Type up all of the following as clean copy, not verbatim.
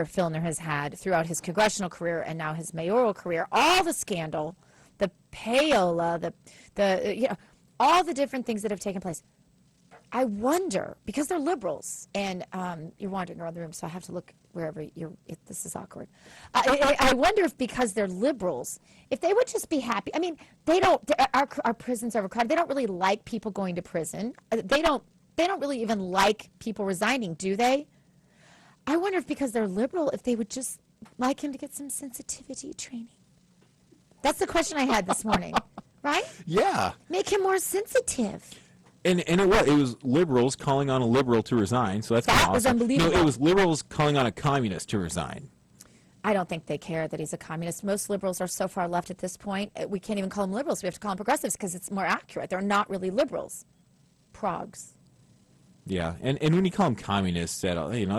Filner has had throughout his congressional career and now his mayoral career, all the scandal, the payola, all the different things that have taken place. I wonder, because they're liberals, and you're wandering around the room, so I have to look wherever this is awkward. I wonder if because they're liberals, if they would just be happy. I mean, our prisons are overcrowded. They don't really like people going to prison. They don't really even like people resigning, do they? I wonder if because they're liberal, if they would just like him to get some sensitivity training. That's the question I had this morning, right? Yeah. Make him more sensitive. And it was liberals calling on a liberal to resign, so that's that was awesome. unbelievable. No, it was liberals calling on a communist to resign. I don't think they care that he's a communist. Most liberals are so far left at this point, we can't even call them liberals. We have to call them progressives because it's more accurate. They're not really liberals. Progs. Yeah, and when you call them communists, that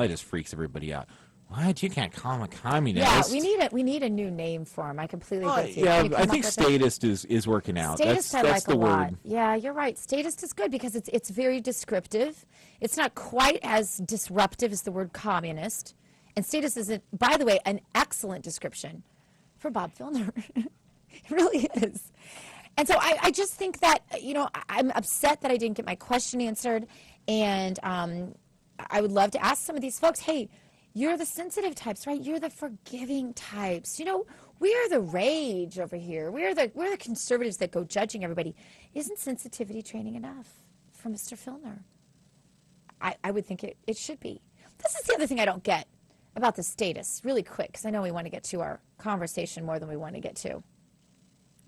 just freaks everybody out. What? You can't call him a communist? Yeah, we need a new name for him. I completely agree with you. Yeah, I think statist is working out. Statist I like the a lot. word. Yeah, you're right. Statist is good because it's very descriptive. It's not quite as disruptive as the word communist. And statist is, by the way, an excellent description for Bob Filner. It really is. And so I just think that, I'm upset that I didn't get my question answered. And I would love to ask some of these folks, hey, you're the sensitive types, right? You're the forgiving types. We're the rage over here. We're the conservatives that go judging everybody. Isn't sensitivity training enough for Mr. Filner? I would think it should be. This is the other thing I don't get about the status, really quick, because I know we want to get to our conversation more than we want to get to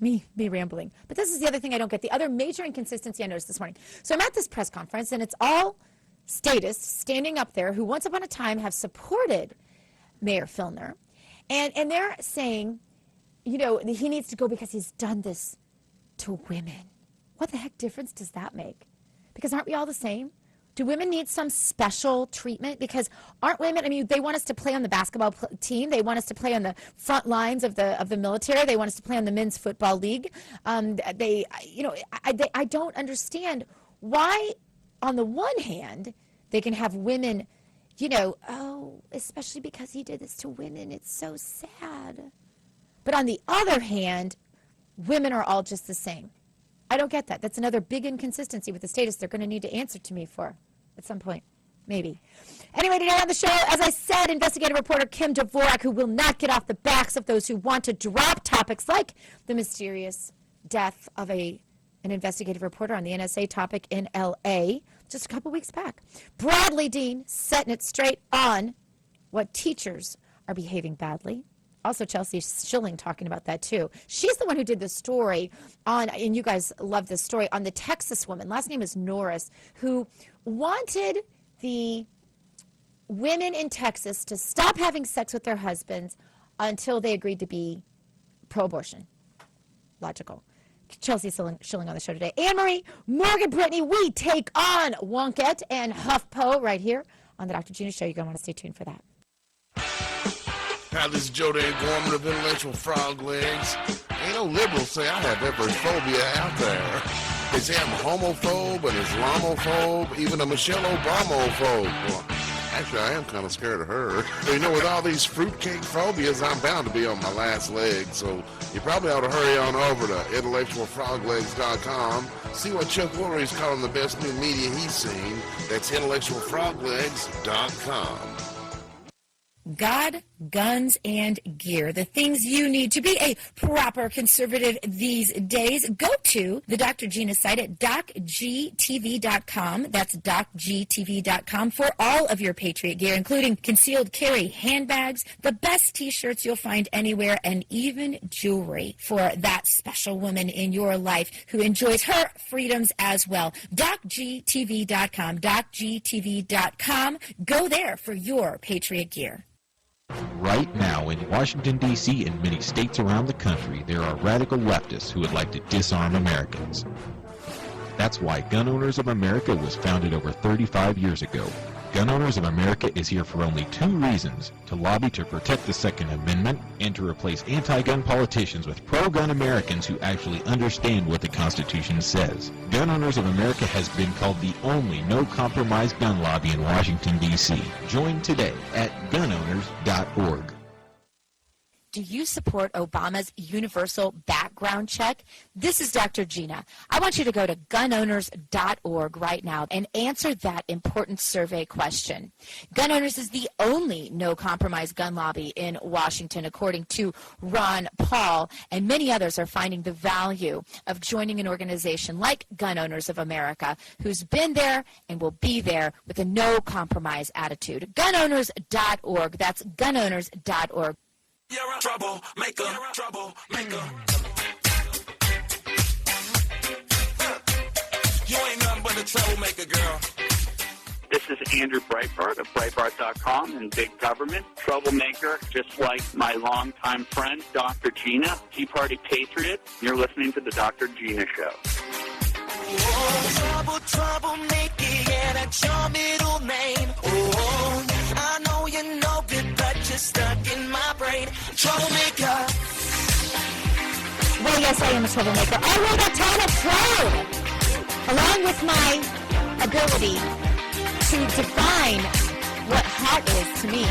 me rambling. But this is the other thing I don't get. The other major inconsistency I noticed this morning. So I'm at this press conference, and it's all statists standing up there who once upon a time have supported Mayor Filner. And they're saying, he needs to go because he's done this to women. What the heck difference does that make? Because aren't we all the same? Do women need some special treatment? Because aren't women, they want us to play on the basketball team. They want us to play on the front lines of the military. They want us to play on the men's football league. I don't understand why, on the one hand, they can have women, especially because he did this to women. It's so sad. But on the other hand, women are all just the same. I don't get that. That's another big inconsistency with the status they're going to need to answer to me for at some point. Maybe. Anyway, today on the show, as I said, investigative reporter Kim Dvorak, who will not get off the backs of those who want to drop topics like the mysterious death of an investigative reporter on the NSA topic in L.A. just a couple weeks back. Bradley Dean setting it straight on what teachers are behaving badly. Also, Chelsea Schilling talking about that, too. She's the one who did the story on, and you guys love this story, on the Texas woman, last name is Norris, who wanted the women in Texas to stop having sex with their husbands until they agreed to be pro-abortion. Logical. Chelsea Schilling on the show today. Anne-Marie, Morgan, Brittany, we take on Wonkette and HuffPo right here on the Dr. Gina Show. You're going to want to stay tuned for that. Hi, this is Joe Dan Gorman of Intellectual Frog Legs. Ain't no liberals say I have every phobia out there. They say I'm a homophobe, an Islamophobe, even a Michelle Obamophobe. Well, actually, I am kind of scared of her. With all these fruitcake phobias, I'm bound to be on my last leg. So you probably ought to hurry on over to intellectualfroglegs.com. See what Chuck Woolery's calling the best new media he's seen. That's intellectualfroglegs.com. God, guns, and gear. The things you need to be a proper conservative these days. Go to the Dr. Gina site at docgtv.com. That's docgtv.com for all of your Patriot gear, including concealed carry handbags, the best T-shirts you'll find anywhere, and even jewelry for that special woman in your life who enjoys her freedoms as well. docgtv.com. docgtv.com. Go there for your Patriot gear. Right now in Washington, D.C. and many states around the country, there are radical leftists who would like to disarm Americans. That's why Gun Owners of America was founded over 35 years ago. Gun Owners of America is here for only two reasons: to lobby to protect the Second Amendment and to replace anti-gun politicians with pro-gun Americans who actually understand what the Constitution says. Gun Owners of America has been called the only no-compromise gun lobby in Washington, D.C. Join today at gunowners.org. Do you support Obama's universal background check? This is Dr. Gina. I want you to go to gunowners.org right now and answer that important survey question. Gun Owners is the only no-compromise gun lobby in Washington, according to Ron Paul, and many others are finding the value of joining an organization like Gun Owners of America, who's been there and will be there with a no-compromise attitude. Gunowners.org. That's gunowners.org. You're a troublemaker, troublemaker. You ain't nothing but a troublemaker, girl. This is Andrew Breitbart of Breitbart.com and Big Government. Troublemaker, just like my longtime friend, Dr. Gina, Tea Party patriot. You're listening to the Dr. Gina Show. Oh, troublemaker, yeah, that's your middle name. Oh, I know you know it, but you're stuck in my brain. Troublemaker. Well, yes, I am a troublemaker. I want a ton of proud, along with my ability to define what hot is to me.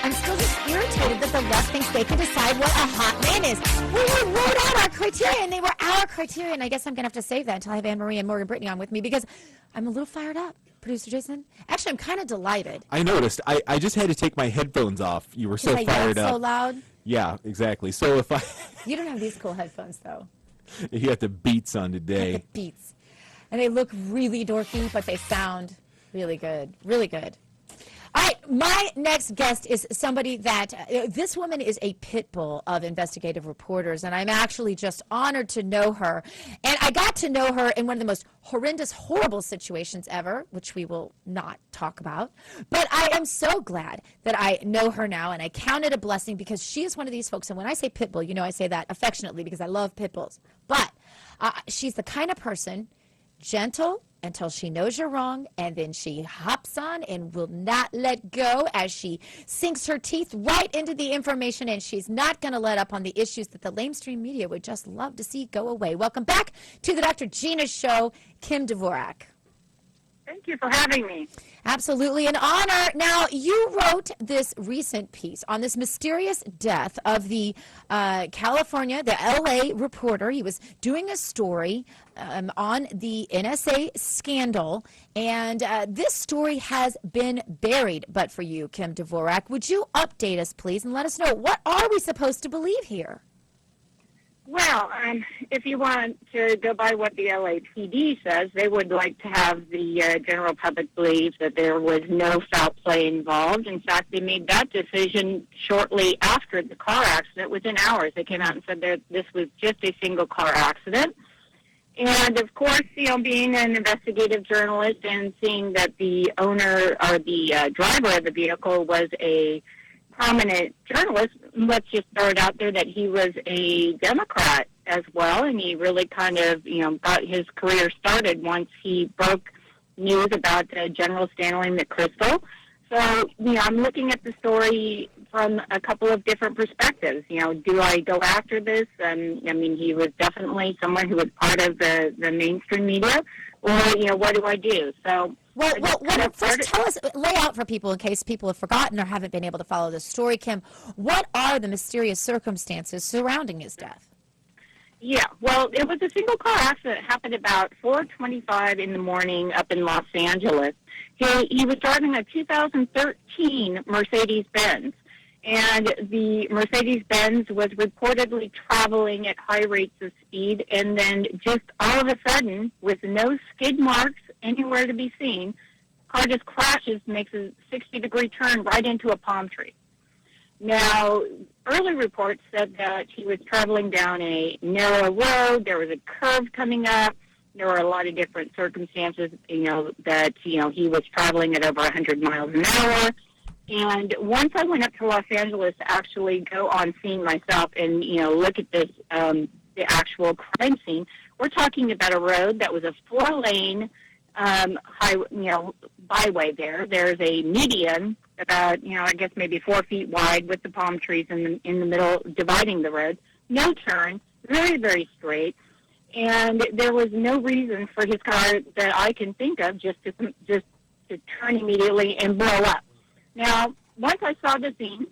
I'm still just irritated that the left thinks they can decide what a hot man is. We wrote out our criteria, and they were our criteria, and I guess I'm going to have to save that until I have Anne-Marie and Morgan Brittany on with me, because I'm a little fired up. Producer Jason? Actually, I'm kind of delighted. I noticed. I just had to take my headphones off. You were so fired up. So loud? Yeah, exactly. So if I... You don't have these cool headphones, though. You got the Beats on today. The Beats. And they look really dorky, but they sound really good. Really good. All right, my next guest is somebody that, this woman is a pit bull of investigative reporters, and I'm actually just honored to know her. And I got to know her in one of the most horrendous, horrible situations ever, which we will not talk about. But I am so glad that I know her now, and I count it a blessing, because she is one of these folks, and when I say pit bull, you know I say that affectionately because I love pit bulls. But she's the kind of person, gentle, until she knows you're wrong, and then she hops on and will not let go as she sinks her teeth right into the information, and she's not going to let up on the issues that the lamestream media would just love to see go away. Welcome back to the Dr. Gina Show, Kim Dvorak. Thank you for having me. Absolutely an honor. Now, you wrote this recent piece on this mysterious death of the California, the LA reporter. He was doing a story on the NSA scandal, and this story has been buried. But for you, Kim Dvorak, would you update us, please, and let us know, what are we supposed to believe here? Well, if you want to go by what the LAPD says, they would like to have the general public believe that there was no foul play involved. In fact, they made that decision shortly after the car accident. Within hours, they came out and said that this was just a single car accident. And, of course, being an investigative journalist and seeing that the owner or the driver of the vehicle was a prominent journalist, let's just throw it out there that he was a Democrat as well, and he really kind of, got his career started once he broke news about General Stanley McChrystal. So, I'm looking at the story from a couple of different perspectives. Do I go after this? He was definitely someone who was part of the mainstream media, or, what do I do? So, first tell us, lay out for people in case people have forgotten or haven't been able to follow this story, Kim. What are the mysterious circumstances surrounding his death? Yeah, well, it was a single car accident. It happened about 4:25 in the morning up in Los Angeles. He was driving a 2013 Mercedes-Benz, and the Mercedes-Benz was reportedly traveling at high rates of speed, and then just all of a sudden, with no skid marks anywhere to be seen, car just crashes, makes a 60-degree turn right into a palm tree. Now, early reports said that he was traveling down a narrow road, there was a curve coming up, there were a lot of different circumstances, that, he was traveling at over 100 miles an hour. And once I went up to Los Angeles to actually go on scene myself and, look at this, the actual crime scene, we're talking about a road that was a 4-lane byway there. There's a median about, I guess maybe 4 feet wide with the palm trees in the middle dividing the road. No turn, very, very straight. And there was no reason for his car that I can think of just to turn immediately and blow up. Now, once I saw the scene,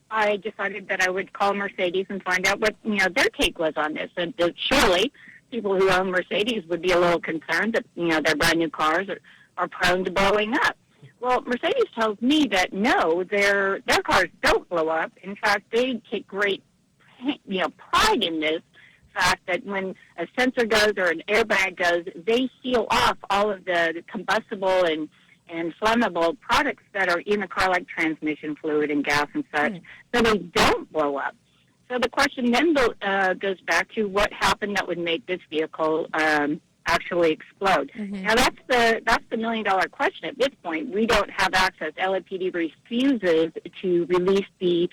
I decided that I would call Mercedes and find out what their take was on this. And surely people who own Mercedes would be a little concerned that their brand new cars are prone to blowing up. Well, Mercedes tells me that no, their cars don't blow up. In fact, they take great pride in this fact that when a sensor goes or an airbag goes, they seal off all of the combustible and flammable products that are in the car, like transmission fluid and gas and such, so they don't blow up. So the question then goes back to what happened that would make this vehicle actually explode. Now that's the $1 million question at this point. We don't have access. LAPD refuses to release the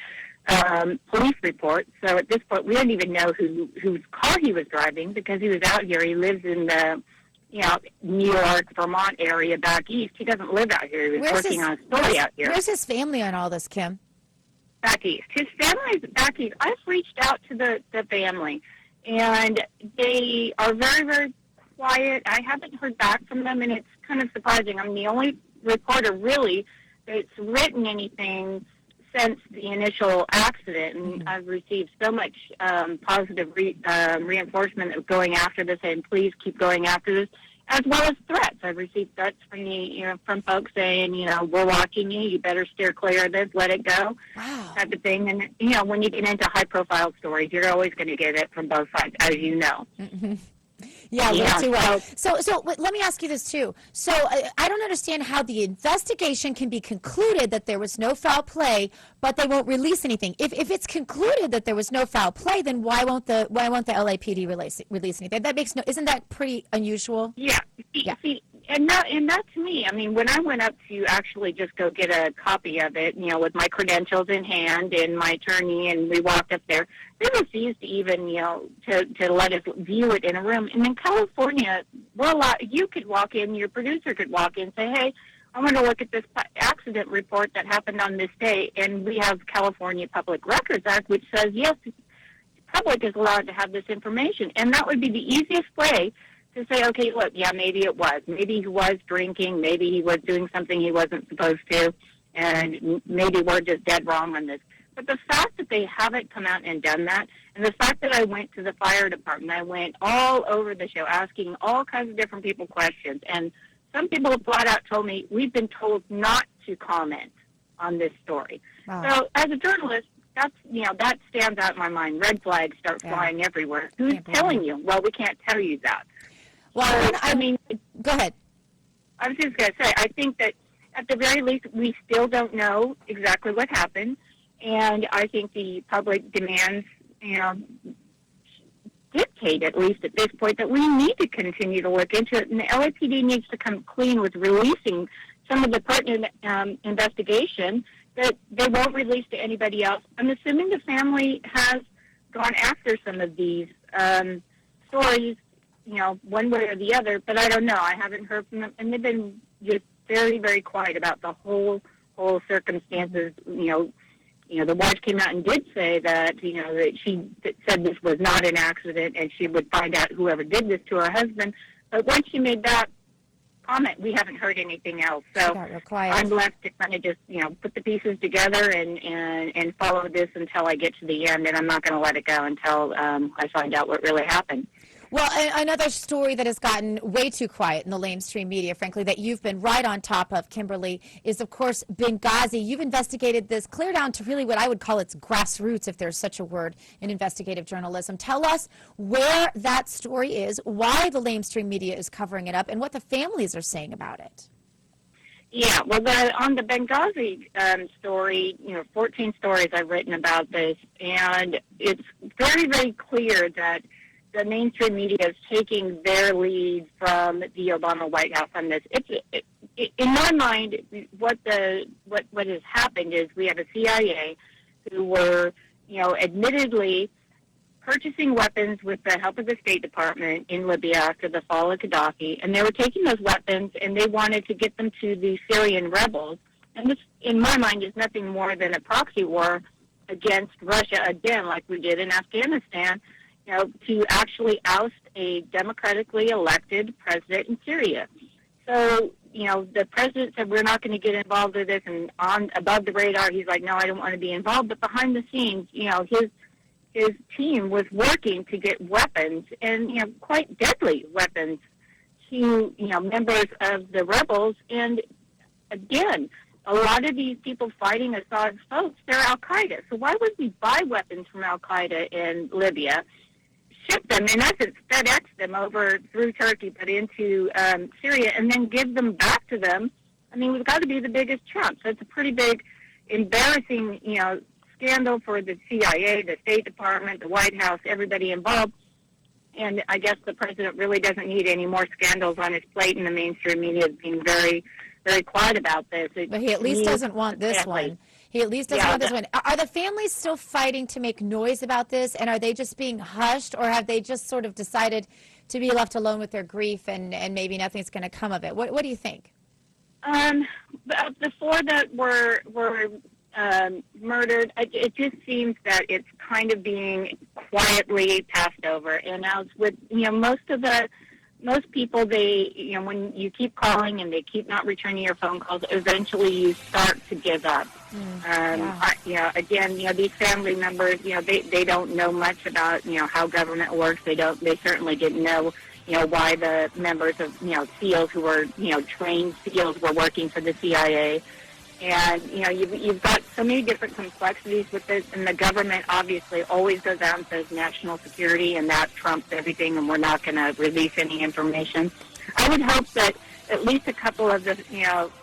police report. So at this point, we don't even know whose car he was driving because he was out here. He lives in the New York, Vermont area back east. He doesn't live out here. He was working on a story out here. Where's his family on all this, Kim? Back east. His family is back east. I've reached out to the family, and they are very, very quiet. I haven't heard back from them, and it's kind of surprising. I'm the only reporter, really, that's written anything since the initial accident, and I've received so much positive reinforcement of going after this, and please keep going after this, as well as threats. I've received threats from folks saying, we're watching you, you better steer clear of this, let it go, type of thing. And, when you get into high-profile stories, you're always going to get it from both sides, as you know. Yeah, way too well. So let me ask you this, too. So I don't understand how the investigation can be concluded that there was no foul play, but they won't release anything. If it's concluded that there was no foul play, then why won't the LAPD release anything? That makes isn't that pretty unusual? Yeah. See, and that to me, I mean, when I went up to actually just go get a copy of it, with my credentials in hand and my attorney, and we walked up there, they refused to even, to let us view it in a room. And in California, you could walk in, your producer could walk in and say, hey, I want to look at this accident report that happened on this day. And we have California Public Records Act, which says, yes, the public is allowed to have this information. And that would be the easiest way to say, okay, look, yeah, maybe it was. Maybe he was drinking. Maybe he was doing something he wasn't supposed to. And maybe we're just dead wrong on this. But the fact that they haven't come out and done that, and the fact that I went to the fire department, I went all over the show asking all kinds of different people questions. And some people flat out told me, we've been told not to comment on this story. Wow. So as a journalist, that stands out in my mind. Red flags start flying everywhere. Who's telling you? Well, we can't tell you that. Well, so, go ahead. I was just going to say, I think that at the very least, we still don't know exactly what happened. And I think the public demands, dictate, at least at this point, that we need to continue to look into it. And the LAPD needs to come clean with releasing some of the pertinent investigation that they won't release to anybody else. I'm assuming the family has gone after some of these stories, one way or the other, but I don't know. I haven't heard from them. And they've been just very, very quiet about the whole circumstances. The wife came out and did say that, that she said this was not an accident and she would find out whoever did this to her husband. But once she made that comment, we haven't heard anything else. So I'm left to kind of just, put the pieces together and follow this until I get to the end, and I'm not going to let it go until I find out what really happened. Well, another story that has gotten way too quiet in the lamestream media, frankly, that you've been right on top of, Kimberly, is, of course, Benghazi. You've investigated this clear down to really what I would call its grassroots, if there's such a word, in investigative journalism. Tell us where that story is, why the lamestream media is covering it up, and what the families are saying about it. Yeah, well, on the Benghazi story, 14 stories I've written about this, and it's very, very clear that the mainstream media is taking their lead from the Obama White House on this. In my mind, what has happened is we have a CIA who were, admittedly purchasing weapons with the help of the State Department in Libya after the fall of Gaddafi, and they were taking those weapons and they wanted to get them to the Syrian rebels. And this, in my mind, is nothing more than a proxy war against Russia, again, like we did in Afghanistan, to actually oust a democratically elected president in Syria. So, the president said, we're not going to get involved with this, and above the radar, he's like, no, I don't want to be involved. But behind the scenes, his team was working to get weapons, and, quite deadly weapons to, members of the rebels. And, again, a lot of these people fighting Assad's folks, they're al-Qaeda. So why would we buy weapons from al-Qaeda in Libya, ship them, in essence, FedEx them over through Turkey, but into Syria, and then give them back to them? I mean, we've got to be the biggest chump. So it's a pretty big, embarrassing, scandal for the CIA, the State Department, the White House, everybody involved. And I guess the president really doesn't need any more scandals on his plate, and the mainstream media is being very, very quiet about this. But he at least doesn't want this one. He at least doesn't want this one. Are the families still fighting to make noise about this, and are they just being hushed, or have they just sort of decided to be left alone with their grief and maybe nothing's going to come of it? What do you think? The four that were murdered, it just seems that it's kind of being quietly passed over. And as with, most people, they, when you keep calling and they keep not returning your phone calls, eventually you start to give up. Again, these family members, they don't know much about, how government works. They certainly didn't know, why the members of, SEALs who were, trained SEALs were working for the CIA. And, you've got so many different complexities with this, and the government obviously always goes out and says national security, and that trumps everything, and we're not going to release any information. I would hope that at least a couple of the,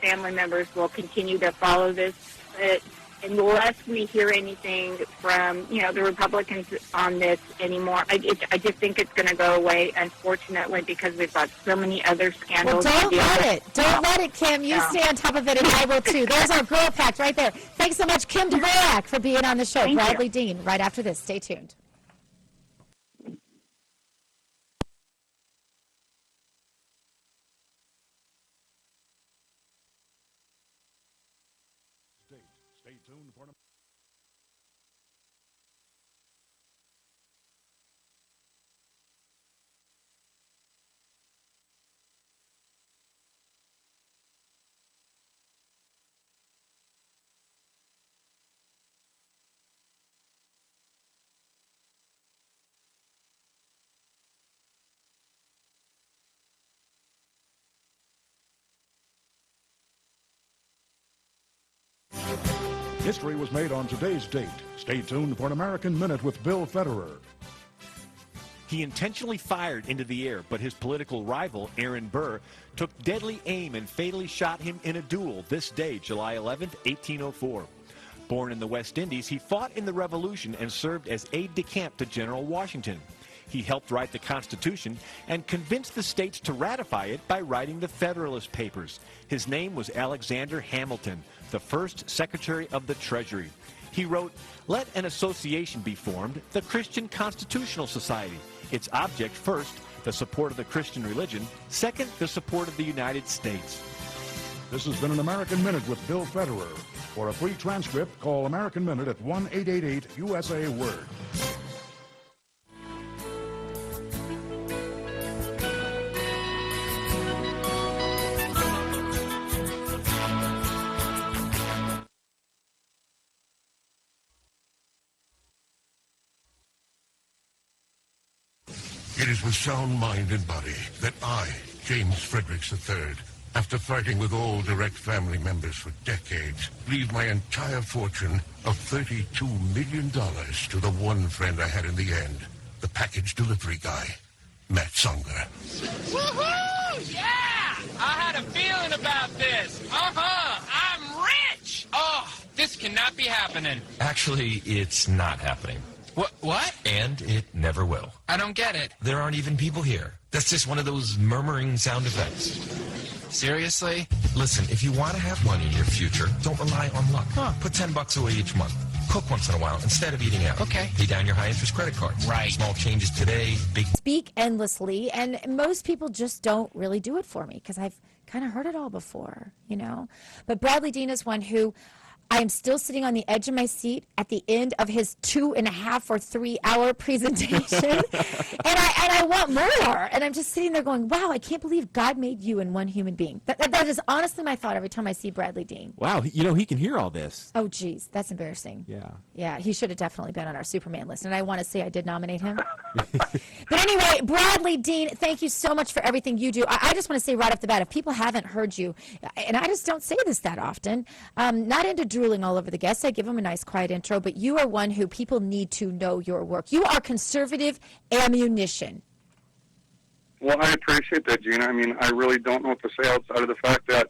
family members will continue to follow this, but unless we hear anything from, the Republicans on this anymore, I just think it's going to go away, unfortunately, because we've got so many other scandals. Well, don't let it, Kim. You stay on top of it, and I will too. There's our Girl Pact right there. Thanks so much, Kim Dvorak, for being on the show. Thank Bradley you. Dean, right after this. Stay tuned. Stay tuned for History was made on today's date. Stay tuned for an American Minute with Bill Federer. He intentionally fired into the air, but his political rival, Aaron Burr, took deadly aim and fatally shot him in a duel this day, July 11th, 1804. Born in the West Indies, he fought in the Revolution and served as aide-de-camp to General Washington. He helped write the Constitution and convinced the states to ratify it by writing the Federalist Papers. His name was Alexander Hamilton, the first Secretary of the Treasury. He wrote, "Let an association be formed, the Christian Constitutional Society. Its object, first, the support of the Christian religion. Second, the support of the United States." This has been an American Minute with Bill Federer. For a free transcript, call American Minute at 1-888-USA-WORD. It is with sound mind and body that I, James Fredericks III, after fighting with all direct family members for decades, leave my entire fortune of $32 million to the one friend I had in the end, the package delivery guy, Matt Songer. Woohoo! Yeah! I had a feeling about this. I'm rich! Oh, this cannot be happening. Actually, it's not happening. What? And it never will. I don't get it. There aren't even people here. That's just one of those murmuring sound effects. Seriously? Listen, if you want to have money in your future, don't rely on luck. Put $10 away each month. Cook once in a while instead of eating out. Okay. Pay down your high-interest credit cards. Right. Small changes today, big... Speak endlessly, and most people just don't really do it for me because I've kind of heard it all before, you know. But Bradley Dean is one who I am still sitting on the edge of my seat at the end of his 2.5 or 3 hour presentation, and I want more. And I'm just sitting there going, wow, I can't believe God made you in one human being. That is honestly my thought every time I see Bradley Dean. Wow, he can hear all this. Oh, geez, that's embarrassing. Yeah. Yeah, he should have definitely been on our Superman list, and I want to say I did nominate him. But anyway, Bradley Dean, thank you so much for everything you do. I just want to say right off the bat, if people haven't heard you, and I just don't say this that often, not into drooling all over the guests. I give them a nice, quiet intro, but you are one who people need to know your work. You are conservative ammunition. Well, I appreciate that, Gina. I mean, I really don't know what to say outside of the fact that,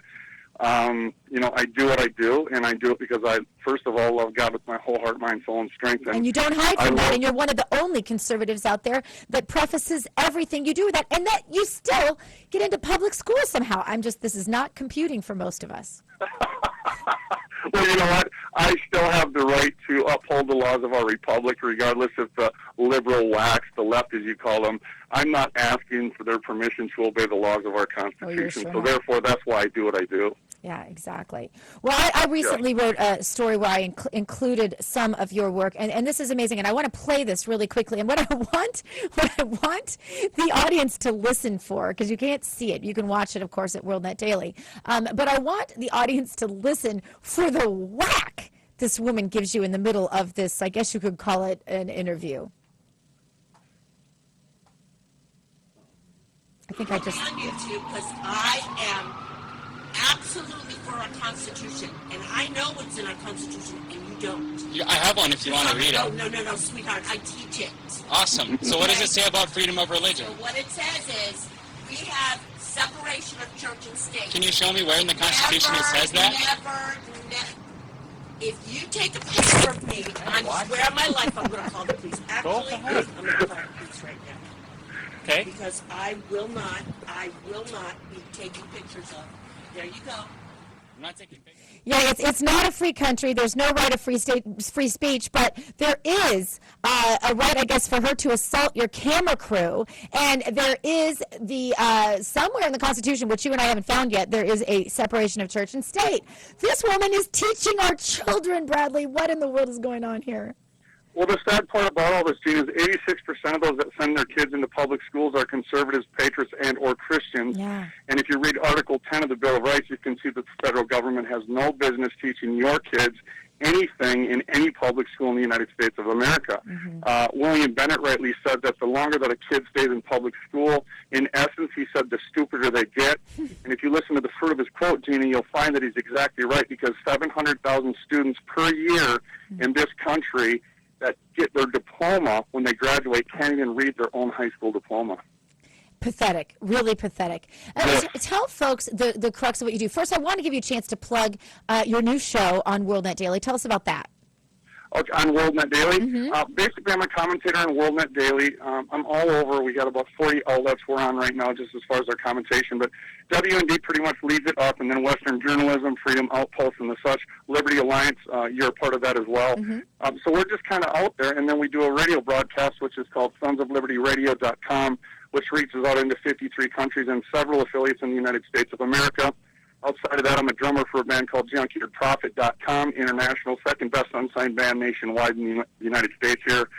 I do what I do, and I do it because I, first of all, love God with my whole heart, mind, soul, and strength. And you don't hide from that, and you're one of the only conservatives out there that prefaces everything you do with that, and that you still get into public school somehow. This is not computing for most of us. Well, you know what? I still have the right to uphold the laws of our republic, regardless if the liberal whacks, the left as you call them. I'm not asking for their permission to obey the laws of our Constitution. So therefore, that's why I do what I do. Yeah, exactly. Well, I recently wrote a story where I included some of your work, and this is amazing. And I want to play this really quickly. And what I want the audience to listen for, because you can't see it. You can watch it, of course, at WorldNet Daily. But I want the audience to listen for the whack this woman gives you in the middle of this. I guess you could call it an interview. I think I just on YouTube because I am absolutely for our Constitution, and I know what's in our Constitution, and you don't. I have one if you want to read it. No, sweetheart, I teach it. Awesome. So what does it say about freedom of religion? So what it says is we have separation of church and state. Can you show me where in the Constitution it says that? Never. If you take a picture of me, I swear on my life I'm going to call the police. Actually, I'm going to call the police right now. Okay. Because I will not be taking pictures of. There you go. I'm not taking pictures. Yeah, it's not a free country. There's no right of free speech, but there is a right, I guess, for her to assault your camera crew. And there is the somewhere in the Constitution, which you and I haven't found yet, there is a separation of church and state. This woman is teaching our children, Bradley. What in the world is going on here? Well, the sad part about all this, Gina, is 86% of those that send their kids into public schools are conservatives, patriots, and or Christians. Yeah. And if you read Article 10 of the Bill of Rights, you can see that the federal government has no business teaching your kids anything in any public school in the United States of America. Mm-hmm. William Bennett rightly said that the longer that a kid stays in public school, in essence, he said, the stupider they get. And if you listen to the fruit of his quote, Gina, you'll find that he's exactly right, because 700,000 students per year in this country that get their diploma when they graduate can't even read their own high school diploma. Pathetic, really pathetic. Tell folks the crux of what you do. First, I want to give you a chance to plug your new show on WorldNet Daily. Tell us about that. Okay, on WorldNet Daily? Basically, I'm a commentator on WorldNet Daily. I'm all over. We got about 40 outlets we're on right now, just as far as our commentation. But WND pretty much leads it up, and then Western Journalism, Freedom Outpost, and the such. Liberty Alliance, you're a part of that as well. So we're just kind of out there, and then we do a radio broadcast, which is called sonsoflibertyradio.com, which reaches out into 53 countries and several affiliates in the United States of America. Outside of that, I'm a drummer for a band called JunkieredProphet.com, international, second best unsigned band nationwide in the United States here.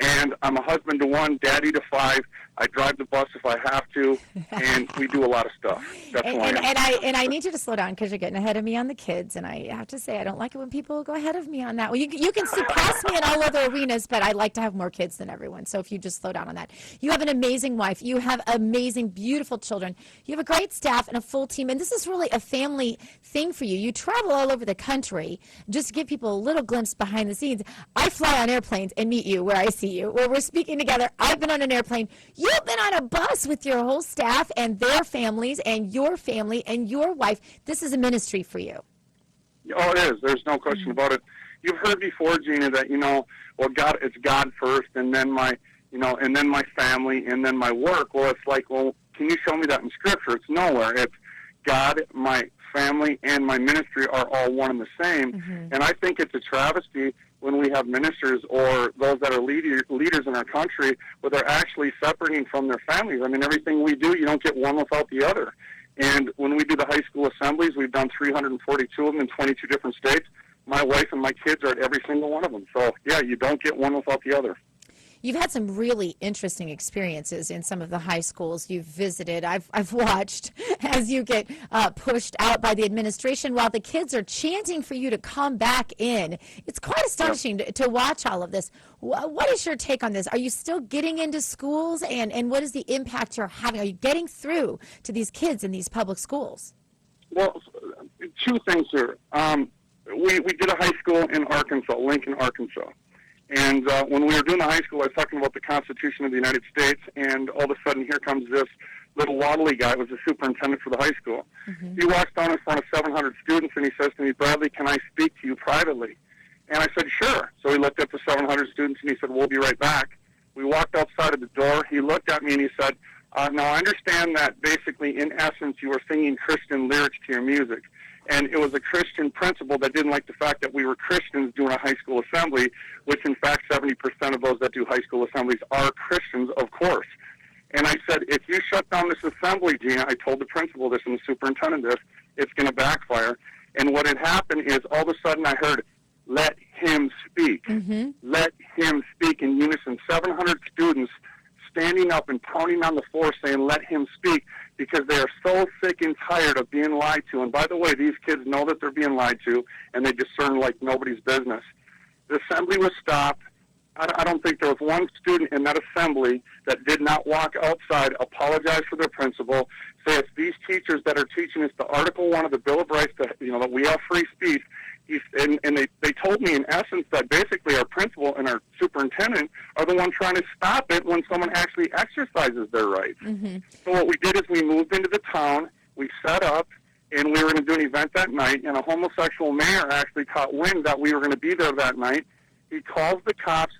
And I'm a husband to one, daddy to five. I drive the bus if I have to, and we do a lot of stuff. That's who I am. And I need you to slow down because you're getting ahead of me on the kids. And I have to say, I don't like it when people go ahead of me on that. Well, you can surpass me in all other arenas, but I like to have more kids than everyone. So if you just slow down on that. You have an amazing wife. You have amazing, beautiful children. You have a great staff and a full team. And this is really a family thing for you. You travel all over the country just to give people a little glimpse behind the scenes. I fly on airplanes and meet you where I see you, where we're speaking together. I've been on an airplane. You've been on a bus with your whole staff and their families and your family and your wife. This is a ministry for you. Oh, it is. There's no question about it. You've heard before, Gina, that, it's God first, and then my family, and then my work. Well, it's like, well, can you show me that in Scripture? It's nowhere. It's God, my family, and my ministry are all one and the same. And I think it's a travesty when we have ministers or those that are leaders in our country where they're actually separating from their families. I mean, everything we do, you don't get one without the other. And when we do the high school assemblies, we've done 342 of them in 22 different states. My wife and my kids are at every single one of them. So, yeah, you don't get one without the other. You've had some really interesting experiences in some of the high schools you've visited. I've watched as you get pushed out by the administration while the kids are chanting for you to come back in. It's quite astonishing to watch all of this. What is your take on this? Are you still getting into schools, and what is the impact you're having? Are you getting through to these kids in these public schools? Well, two things here. We did a high school in Arkansas, Lincoln, Arkansas. And when we were doing the high school, I was talking about the Constitution of the United States, and all of a sudden here comes this little waddly guy, was the superintendent for the high school. He walks down in front of 700 students, and he says to me, "Bradley, can I speak to you privately?" And I said, "Sure." So he looked at the 700 students, and he said, "We'll be right back." We walked outside of the door. He looked at me, and he said, "Now, I understand that basically, in essence, you were singing Christian lyrics to your music." And it was a Christian principal that didn't like the fact that we were Christians doing a high school assembly, which in fact 70% of those that do high school assemblies are Christians, of course. And I said, if you shut down this assembly, Gina, I told the principal this and the superintendent this, it's going to backfire. And what had happened is all of a sudden I heard, "Let him speak." Let him speak in unison. 700 students standing up and pounding on the floor saying, "Let him speak," because they are so sick and tired of being lied to. And by the way, these kids know that they're being lied to, and they discern like nobody's business. The assembly was stopped. I don't think there was one student in that assembly that did not walk outside, apologize for their principal, say it's these teachers that are teaching us the Article 1 of the Bill of Rights, that, you know, that we have free speech. And they told me in essence that basically our principal and our superintendent are the ones trying to stop it when someone actually exercises their rights. So what we did is we moved into the town, we set up, and we were going to do an event that night, and a homosexual mayor actually caught wind that we were going to be there that night. He calls the cops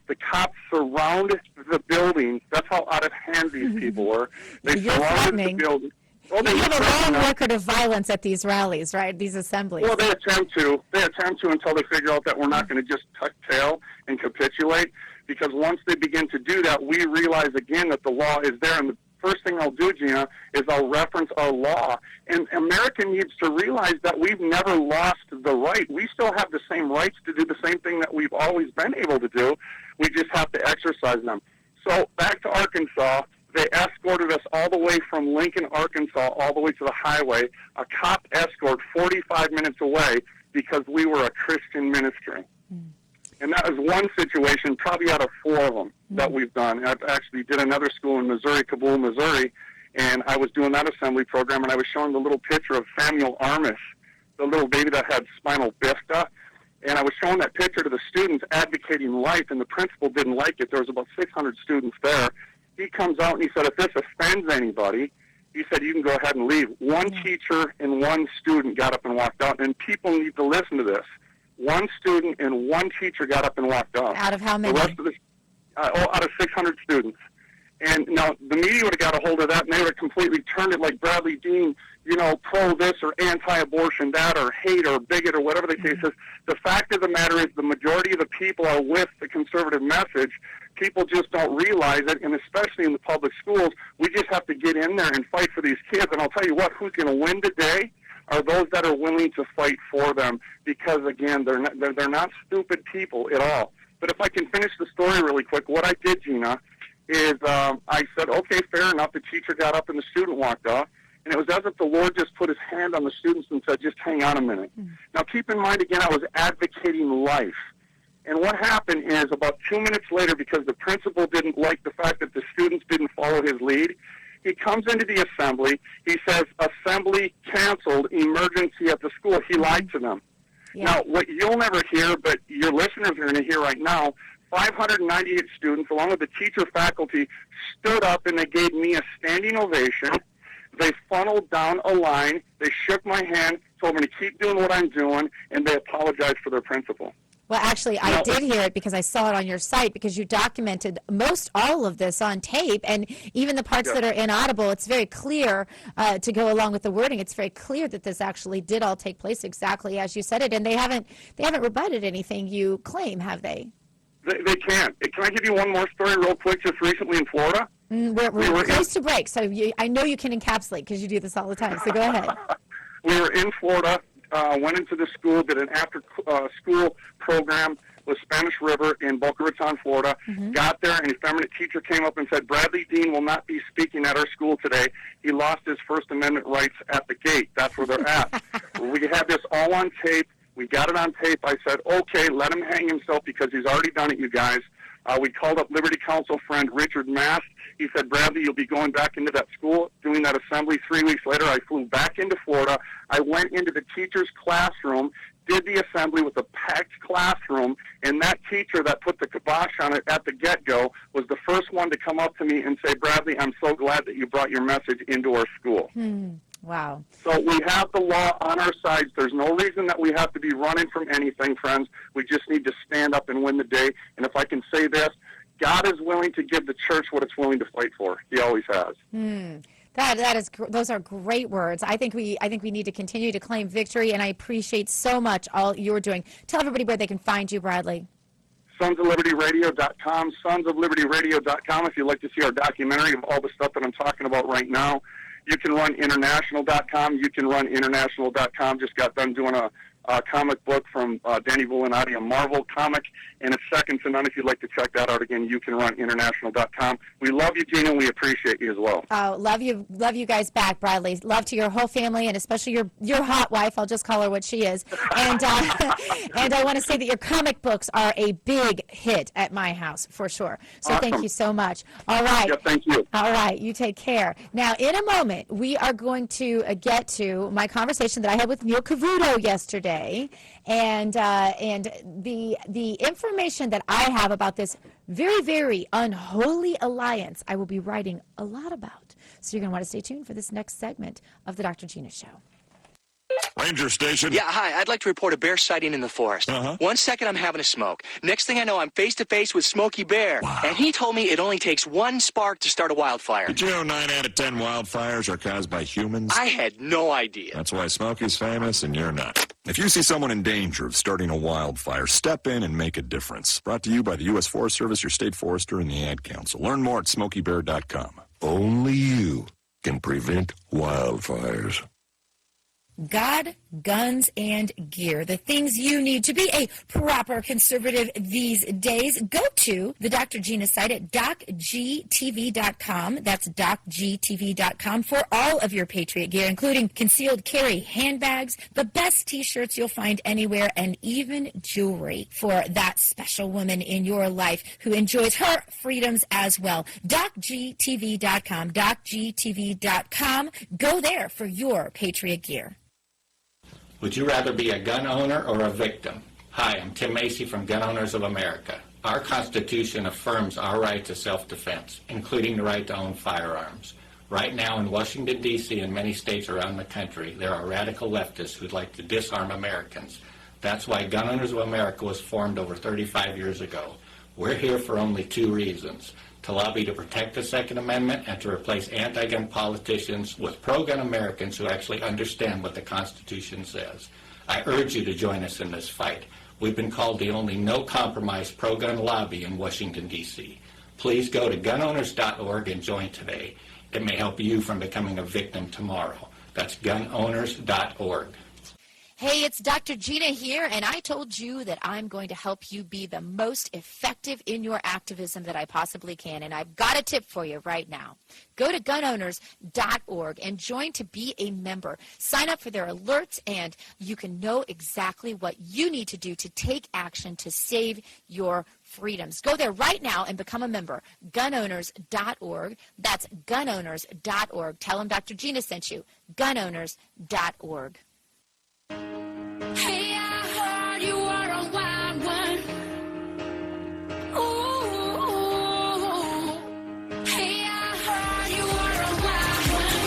surround the building. That's how out of hand these people were. They surrounded the building. Well, you have a long record of violence at these rallies, right? These assemblies. Well, they attempt to until they figure out that we're not going to just tuck tail and capitulate. Because once they begin to do that, we realize again that the law is there. And the first thing I'll do, Gina, is I'll reference our law. And America needs to realize that we've never lost the right. We still have the same rights to do the same thing that we've always been able to do. We just have to exercise them. So back to Arkansas. They escorted us all the way from Lincoln, Arkansas, all the way to the highway, a cop escort 45 minutes away because we were a Christian ministry. And that was one situation, probably out of 4 of them that we've done. I actually did another school in Missouri, Kabul, Missouri, and I was doing that assembly program, and I was showing the little picture of Samuel Armis, the little baby that had spinal bifida. And I was showing that picture to the students advocating life, and the principal didn't like it. There was about 600 students there. He comes out and he said, if this offends anybody, he said, you can go ahead and leave. One teacher and one student got up and walked out, and people need to listen to this. One student and one teacher got up and walked out. Out of how many? The rest of the, out of 600 students. And now the media would have got a hold of that, and they would have completely turned it like Bradley Dean, you know, pro this or anti-abortion that or hate or bigot or whatever the case is. The fact of the matter is the majority of the people are with the conservative message. People just don't realize it, and especially in the public schools, we just have to get in there and fight for these kids. And I'll tell you what, who's going to win today are those that are willing to fight for them because, again, they're not stupid people at all. But if I can finish the story really quick, what I did, Gina, is I said, okay, fair enough. The teacher got up and the student walked off. And it was as if the Lord just put his hand on the students and said, just hang on a minute. Now, keep in mind, again, I was advocating life. And what happened is about 2 minutes later, because the principal didn't like the fact that the students didn't follow his lead, he comes into the assembly. He says, assembly canceled, emergency at the school. He lied to them. Now, what you'll never hear, but your listeners are going to hear right now, 598 students, along with the teacher faculty, stood up and they gave me a standing ovation. They funneled down a line. They shook my hand, told me to keep doing what I'm doing, and they apologized for their principal. Well, actually, I did hear it because I saw it on your site because you documented most all of this on tape, and even the parts that are inaudible, it's very clear to go along with the wording. It's very clear that this actually did all take place exactly as you said it, and they haven't rebutted anything you claim, have they? They can't. Can I give you one more story real quick? Just recently in Florida, we're close to break, so I know you can encapsulate because you do this all the time. So go ahead. We were in Florida. Went into the school, did an after-school program with Spanish River in Boca Raton, Florida. Got there, and a feminine teacher came up and said, Bradley Dean will not be speaking at our school today. He lost his First Amendment rights at the gate. That's where they're at. We had this all on tape. We got it on tape. I said, okay, let him hang himself because he's already done it, you guys. We called up Liberty Counsel friend Richard Mast. He said, Bradley, you'll be going back into that school, doing that assembly. 3 weeks later, I flew back into Florida. I went into the teacher's classroom, did the assembly with a packed classroom, and that teacher that put the kibosh on it at the get-go was the first one to come up to me and say, Bradley, I'm so glad that you brought your message into our school. Wow. So we have the law on our side. There's no reason that we have to be running from anything, friends. We just need to stand up and win the day. And if I can say this, God is willing to give the church what it's willing to fight for. He always has. Those are great words. I think we need to continue to claim victory, and I appreciate so much all you're doing. Tell everybody where they can find you, Bradley. SonsOfLibertyRadio.com, SonsOfLibertyRadio.com. If you'd like to see our documentary of all the stuff that I'm talking about right now, you can run International.com. You can run International.com. Just got done doing a comic book from Danny Villanati, a Marvel comic, and it's second to none. If you'd like to check that out again, you can run International.com. We love you, Gina, and we appreciate you as well. Oh, love you guys back, Bradley. Love to your whole family, and especially your hot wife. I'll just call her what she is. And and I want to say that your comic books are a big hit at my house, for sure. So Awesome. Thank you so much. All right. Yeah, thank you. All right, you take care. Now, in a moment, we are going to get to my conversation that I had with Neil Cavuto yesterday. And the information that I have about this very, very unholy alliance, I will be writing a lot about. So you're going to want to stay tuned for this next segment of the Dr. Gina Show. Ranger Station. Yeah, hi. I'd like to report a bear sighting in the forest. 1 second, I'm having a smoke. Next thing I know, I'm face-to-face with Smokey Bear. Wow. And he told me it only takes one spark to start a wildfire. Did you know 9 out of 10 wildfires are caused by humans? I had no idea. That's why Smokey's famous and you're not. If you see someone in danger of starting a wildfire, step in and make a difference. Brought to you by the U.S. Forest Service, your state forester, and the Ad Council. Learn more at SmokeyBear.com. Only you can prevent wildfires. God, guns, and gear. The things you need to be a proper conservative these days. Go to the Dr. Gina site at docgtv.com. That's docgtv.com for all of your Patriot gear, including concealed carry handbags, the best T-shirts you'll find anywhere, and even jewelry for that special woman in your life who enjoys her freedoms as well. docgtv.com. docgtv.com. Go there for your Patriot gear. Would you rather be a gun owner or a victim? Hi, I'm Tim Macy from Gun Owners of America. Our Constitution affirms our right to self-defense, including the right to own firearms. Right now in Washington, D.C. and many states around the country, there are radical leftists who'd like to disarm Americans. That's why Gun Owners of America was formed over 35 years ago. We're here for only two reasons: to lobby to protect the Second Amendment and to replace anti-gun politicians with pro-gun Americans who actually understand what the Constitution says. I urge you to join us in this fight. We've been called the only no-compromise pro-gun lobby in Washington, D.C. Please go to gunowners.org and join today. It may help you from becoming a victim tomorrow. That's gunowners.org. Hey, it's Dr. Gina here, and I told you that I'm going to help you be the most effective in your activism that I possibly can, and I've got a tip for you right now. Go to gunowners.org and join to be a member. Sign up for their alerts, and you can know exactly what you need to do to take action to save your freedoms. Go there right now and become a member. Gunowners.org. That's gunowners.org. Tell them Dr. Gina sent you. Gunowners.org. Hey, I heard you were a wild one. Ooh. Hey, I heard you were a wild one.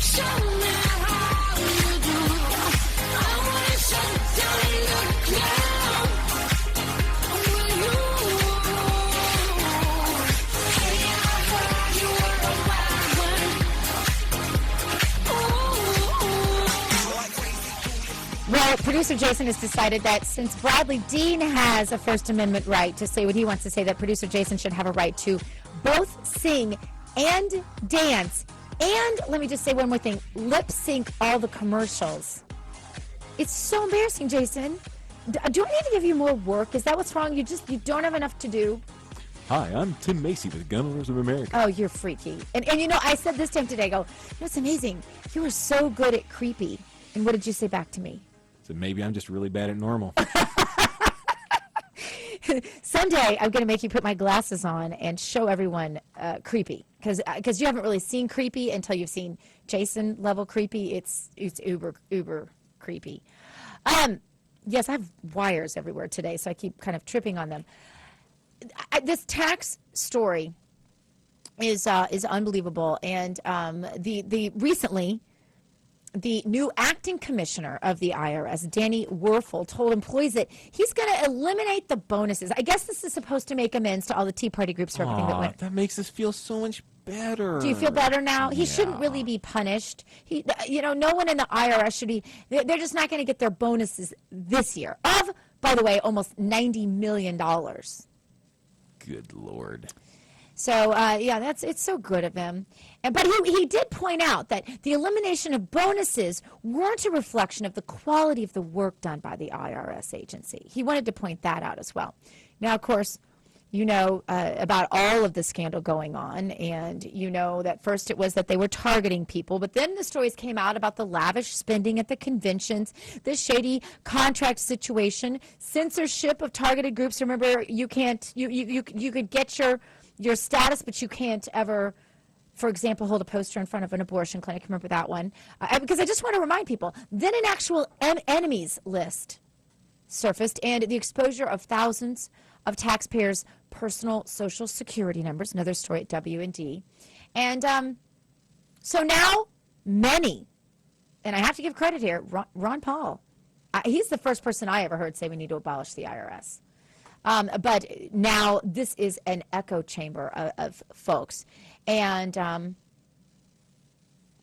Show me how you do. I wanna shut down the club. producer Jason has decided that since Bradley Dean has a First Amendment right to say what he wants to say, that producer Jason should have a right to both sing and dance. And let me just say one more thing, lip sync all the commercials. It's so embarrassing, Jason. Do I need to give you more work? Is that what's wrong? You don't have enough to do? Hi, I'm Tim Macy with Gun Owners of America. Oh, you're freaky. And you know, I said this to him today, it's amazing. You are so good at creepy. And what did you say back to me? So maybe I'm just really bad at normal. Someday I'm going to make you put my glasses on and show everyone creepy. Because you haven't really seen creepy until you've seen Jason level creepy. It's uber creepy. Yes, I have wires everywhere today, so I keep kind of tripping on them. This tax story is unbelievable, and recently the new acting commissioner of the IRS, Danny Werfel, told employees that he's going to eliminate the bonuses. I guess this is supposed to make amends to all the Tea Party groups for everything that went. That makes us feel so much better. Do you feel better now? He shouldn't really be punished. No one in the IRS should be. They're just not going to get their bonuses this year. Of, by the way, almost $90 million. Good Lord. So, it's so good of him. But he did point out that the elimination of bonuses weren't a reflection of the quality of the work done by the IRS agency. He wanted to point that out as well. Now, of course, you know about all of the scandal going on, and you know that first it was that they were targeting people, but then the stories came out about the lavish spending at the conventions, the shady contract situation, censorship of targeted groups. Remember, you could get your status, but you can't ever, for example, hold a poster in front of an abortion clinic. Remember that one? Because I just want to remind people, then an actual enemies list surfaced, and the exposure of thousands of taxpayers' personal Social Security numbers, another story at W&D. And so now many, and I have to give credit here, Ron Paul, he's the first person I ever heard say we need to abolish the IRS. But now this is an echo chamber of folks. And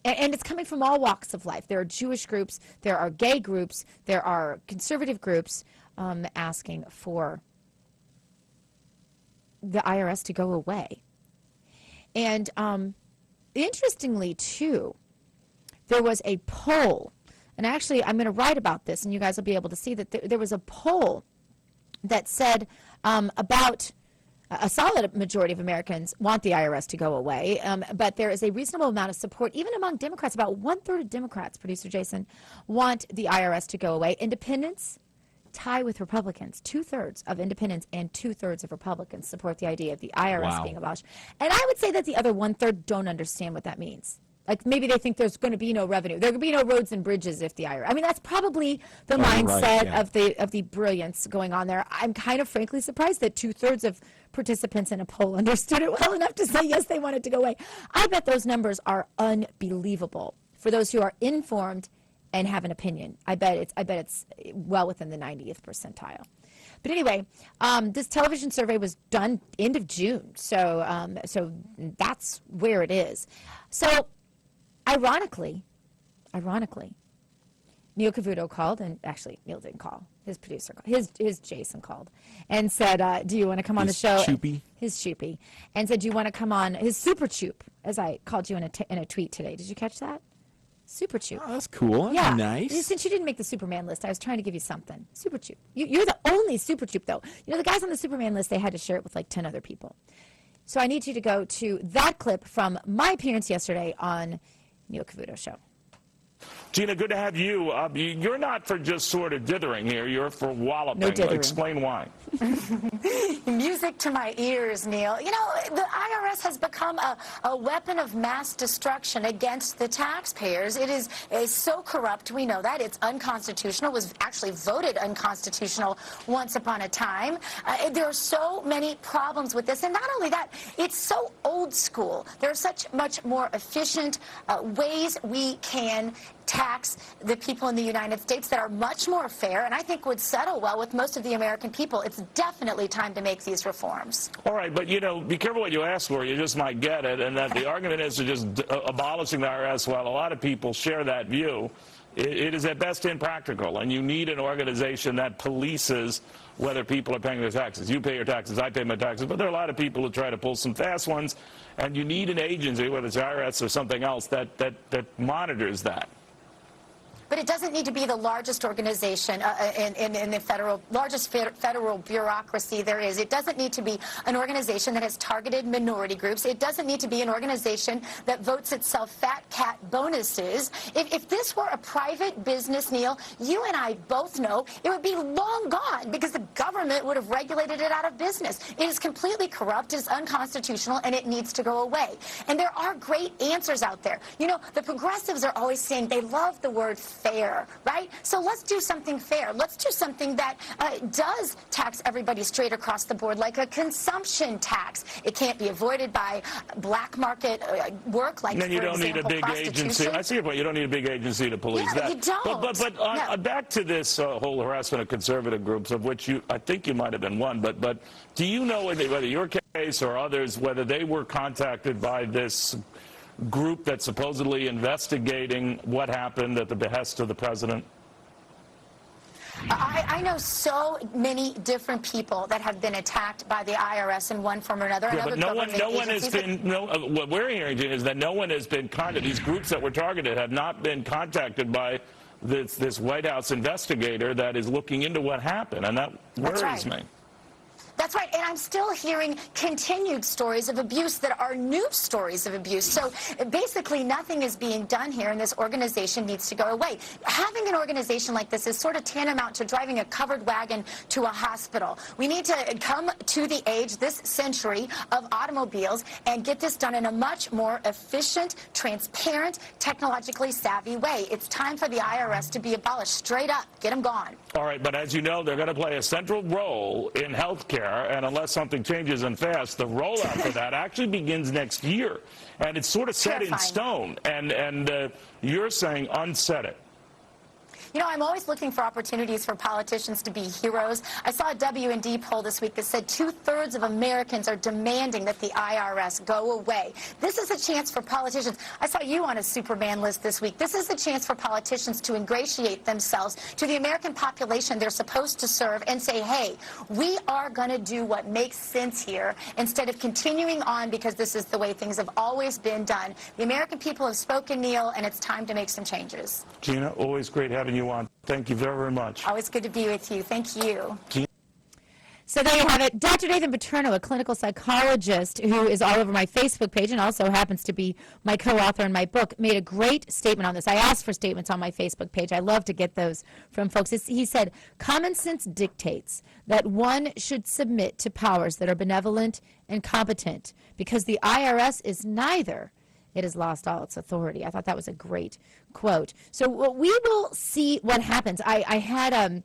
it's coming from all walks of life. There are Jewish groups, there are gay groups, there are conservative groups asking for the IRS to go away. And interestingly, too, there was a poll, and actually I'm going to write about this, and you guys will be able to see that there was a poll that said about a solid majority of Americans want the IRS to go away, but there is a reasonable amount of support, even among Democrats. About 1/3 of Democrats, producer Jason, want the IRS to go away. Independents tie with Republicans. 2/3 of independents and 2/3 of Republicans support the idea of the IRS being abolished. And I would say that the other 1/3 don't understand what that means. Like, maybe they think there's going to be no revenue. There could be no roads and bridges if the IRS. I mean, that's probably the mindset of the brilliance going on there. I'm kind of frankly surprised that 2/3 of participants in a poll understood it well enough to say yes, they want it to go away. I bet those numbers are unbelievable for those who are informed and have an opinion. I bet it's well within the 90th percentile. But anyway, this television survey was done end of June, so that's where it is. So, ironically, Neil Cavuto called, and actually Neil didn't call. His producer called. His Jason called and said, "Do you want to come on the show?" His choopy, and said, "Do you want to come on?" His super choop, as I called you in a tweet today. Did you catch that? Super Choop. Oh, that's cool. That's nice. Since you didn't make the Superman list, I was trying to give you something. Super Choop. You're the only Super Choop, though. You know, the guys on the Superman list, they had to share it with like 10 other people. So I need you to go to that clip from my appearance yesterday on Neil Cavuto's show. Gina, good to have you. You're not for just sort of dithering here. You're for walloping. No dithering. Explain why. Music to my ears, Neil. You know, the IRS has become a weapon of mass destruction against the taxpayers. It is so corrupt. We know that. It's unconstitutional. It was actually voted unconstitutional once upon a time. There are so many problems with this. And not only that, it's so old school. There are such much more efficient ways we can tax the people in the United States that are much more fair and I think would settle well with most of the American people. It's definitely time to make these reforms. All right, but, you know, be careful what you ask for. You just might get it. And that the argument is to just abolishing the IRS, while a lot of people share that view, It is at best impractical, and you need an organization that polices whether people are paying their taxes. You pay your taxes, I pay my taxes, but there are a lot of people who try to pull some fast ones, and you need an agency, whether it's IRS or something else, that monitors that. But it doesn't need to be the largest organization in the largest federal bureaucracy there is. It doesn't need to be an organization that has targeted minority groups. It doesn't need to be an organization that votes itself fat cat bonuses. If this were a private business, Neil, you and I both know it would be long gone because the government would have regulated it out of business. It is completely corrupt, it is unconstitutional, and it needs to go away. And there are great answers out there. You know, the progressives are always saying they love the word fair, right? So let's do something fair. Let's do something that does tax everybody straight across the board, like a consumption tax. It can't be avoided by black market work, like, then you for don't need a example, big agency. I see your point. You don't need a big agency to police Yeah, that. you don't. But back to this whole harassment of conservative groups, of which I think you might have been one. But do you know whether your case or others, whether they were contacted by this group that's supposedly investigating what happened at the behest of the president? I know so many different people that have been attacked by the IRS in one form or another. Yeah, but no one has been. What we're hearing is that no one has been contacted. These groups that were targeted have not been contacted by this White House investigator that is looking into what happened, and that worries me. That's right, and I'm still hearing continued stories of abuse that are new stories of abuse. So basically nothing is being done here, and this organization needs to go away. Having an organization like this is sort of tantamount to driving a covered wagon to a hospital. We need to come to the age this century of automobiles and get this done in a much more efficient, transparent, technologically savvy way. It's time for the IRS to be abolished. Straight up, get them gone. All right, but as you know, they're going to play a central role in health care. And unless something changes and fast, the rollout for that actually begins next year. And it's sort of set in stone. And you're saying unset it. You know, I'm always looking for opportunities for politicians to be heroes. I saw a W&D poll this week that said 2/3 of Americans are demanding that the IRS go away. This is a chance for politicians. I saw you on a Superman list this week. This is a chance for politicians to ingratiate themselves to the American population they're supposed to serve and say, hey, we are going to do what makes sense here instead of continuing on because this is the way things have always been done. The American people have spoken, Neil, and it's time to make some changes. Gina, always great having you on. Thank you very, very much. Always good to be with you. Thank you. So there you have it. Dr. Nathan Paterno, a clinical psychologist who is all over my Facebook page and also happens to be my co-author in my book, made a great statement on this. I asked for statements on my Facebook page. I love to get those from folks. He said, common sense dictates that one should submit to powers that are benevolent and competent because the IRS is neither. It has lost all its authority. I thought that was a great quote. So we will see what happens. I had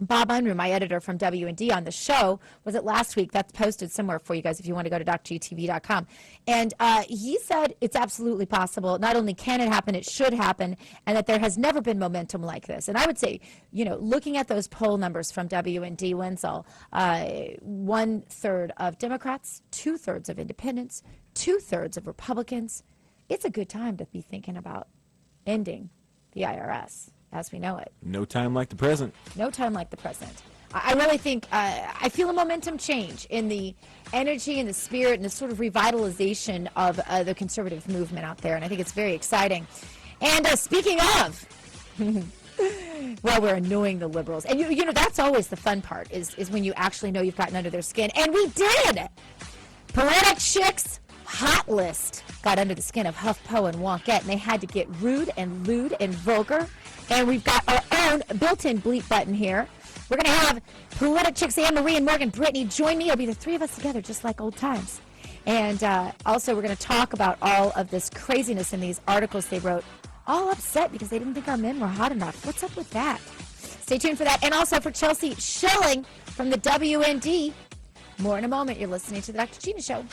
Bob Unruh, my editor from W&D, on the show. Was it last week? That's posted somewhere for you guys if you want to go to drutv.com. And he said it's absolutely possible. Not only can it happen, it should happen, and that there has never been momentum like this. And I would say, you know, looking at those poll numbers from W&D, Wenzel, 1/3 of Democrats, 2/3 of independents, 2/3 of Republicans. It's a good time to be thinking about ending the IRS as we know it. No time like the present. No time like the present. I really think, I feel a momentum change in the energy and the spirit and the sort of revitalization of the conservative movement out there, and I think it's very exciting. And speaking of, well, we're annoying the liberals. And, you know, that's always the fun part, is when you actually know you've gotten under their skin. And we did! Politic Chicks hot list got under the skin of HuffPo and Wonkette, and they had to get rude and lewd and vulgar. And we've got our own built-in bleep button here. We're going to have Politic Chicks Anne-Marie and Morgan Brittany join me. It'll be the three of us together, just like old times. And also, we're going to talk about all of this craziness in these articles they wrote. All upset because they didn't think our men were hot enough. What's up with that? Stay tuned for that. And also for Chelsea Schilling from the WND. More in a moment. You're listening to The Dr. Gina Show.